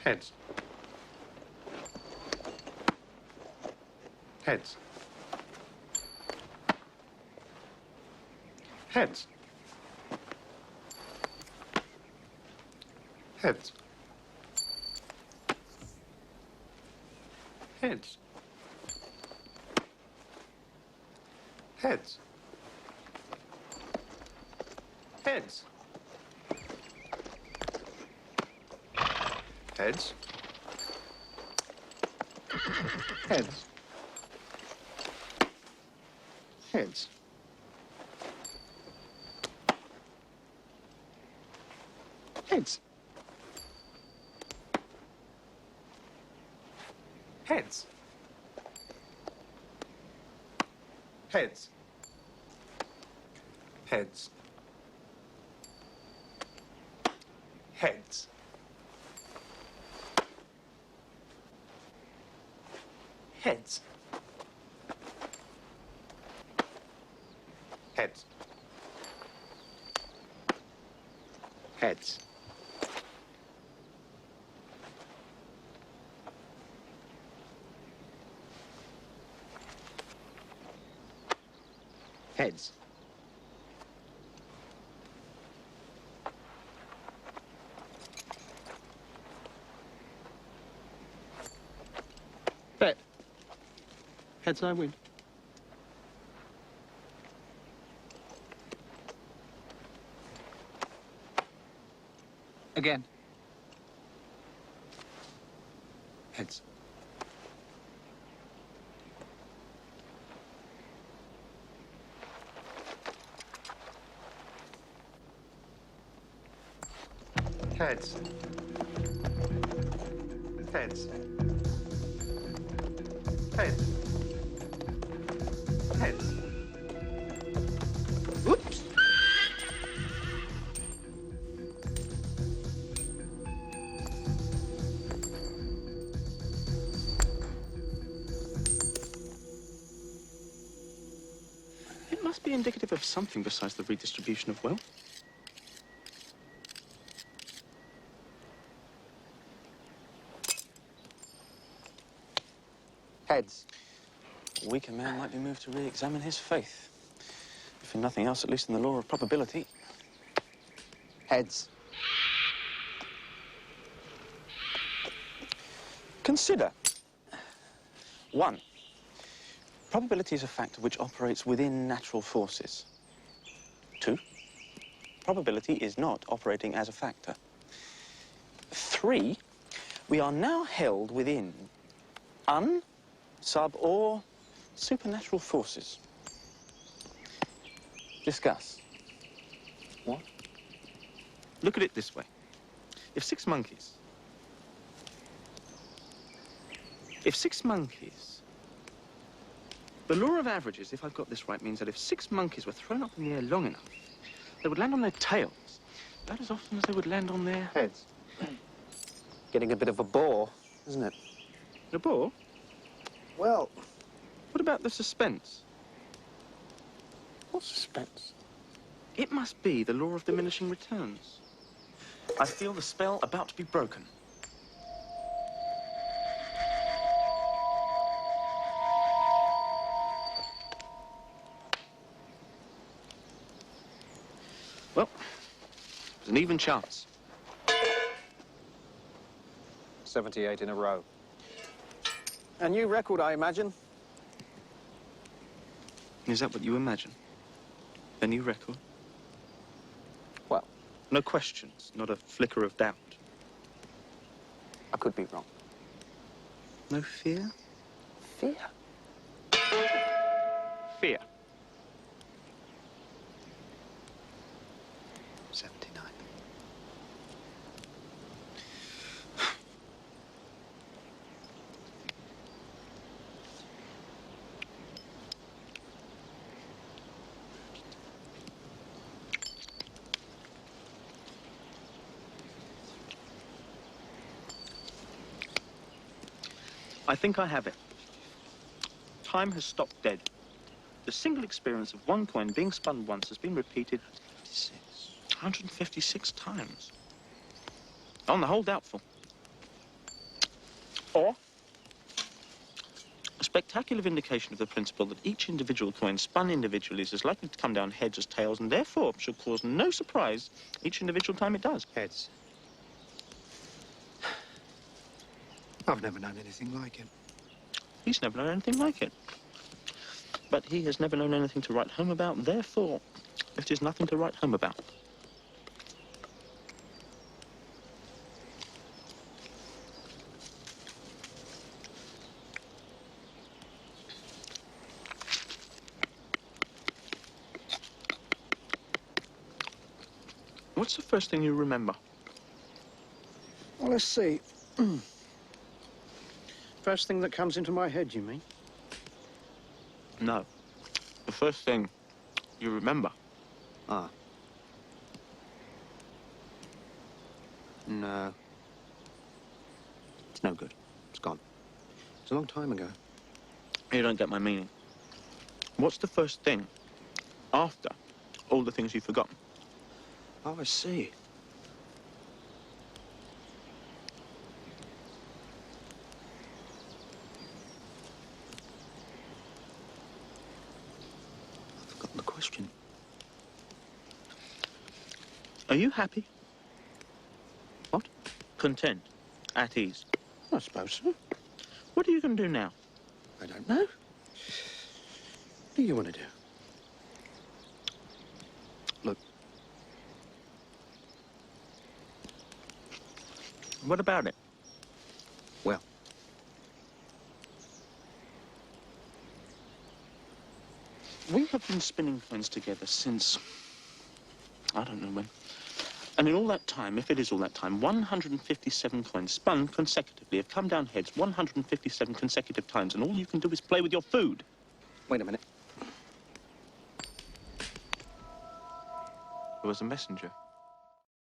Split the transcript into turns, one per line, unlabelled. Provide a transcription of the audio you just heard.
Heads. Heads. Heads. Heads. Heads. Heads. Heads. Heads. Heads. Heads. Heads. Heads. Heads. Heads. Heads. Heads. Heads. Heads. Heads. Bet. Heads I win. Again. Heads. Heads. Heads. Heads. Heads. Whoops. It must be indicative of something besides the redistribution of wealth. Heads.
A weaker man might be moved to re-examine his faith. If in nothing else, at least in the law of probability.
Heads.
Consider. 1. Probability is a factor which operates within natural forces. 2. Probability is not operating as a factor. 3. We are now held within sub, or supernatural forces. Discuss.
What? Look at it this way. If six monkeys... The law of averages, if I've got this right, means that if 6 monkeys were thrown up in the air long enough, they would land on their tails about as often as they would land on their...
Heads. Getting a bit of a bore, isn't it?
A bore?
Well...
What about the suspense?
What suspense?
It must be the law of diminishing returns. I feel the spell about to be broken. an even chance.
78 in a row. A new record, I imagine.
Is that what you imagine? A new record?
Well,
No questions, not a flicker of doubt.
I could be wrong.
No fear?
Fear?
Fear.
79.
I think I have it. Time has stopped dead. The single experience of one coin being spun once has been repeated 156 times. On the whole, doubtful. Or a spectacular vindication of the principle that each individual coin spun individually is as likely to come down heads as tails, and therefore should cause no surprise each individual time it does.
Heads. I've never known anything like it.
He's never known anything like it. But he has never known anything to write home about, therefore it is nothing to write home about. What's the first thing you remember?
Well, let's see. First thing that comes into my head, you mean?
No. The first thing you remember.
Ah. No. It's no good. It's gone. It's a long time ago.
You don't get my meaning. What's the first thing after all the things you've forgotten?
Oh, I see. I've forgotten the question.
Are you happy?
What?
Content. At ease.
I suppose so.
What are you going to do now?
I don't know. What do you want to do? Look.
What about it?
Well.
We have been spinning coins together since, I don't know when. And in all that time, if it is all that time, 157 coins spun consecutively have come down heads 157 consecutive times, and all you can do is play with your food.
Wait a minute.
There was a messenger.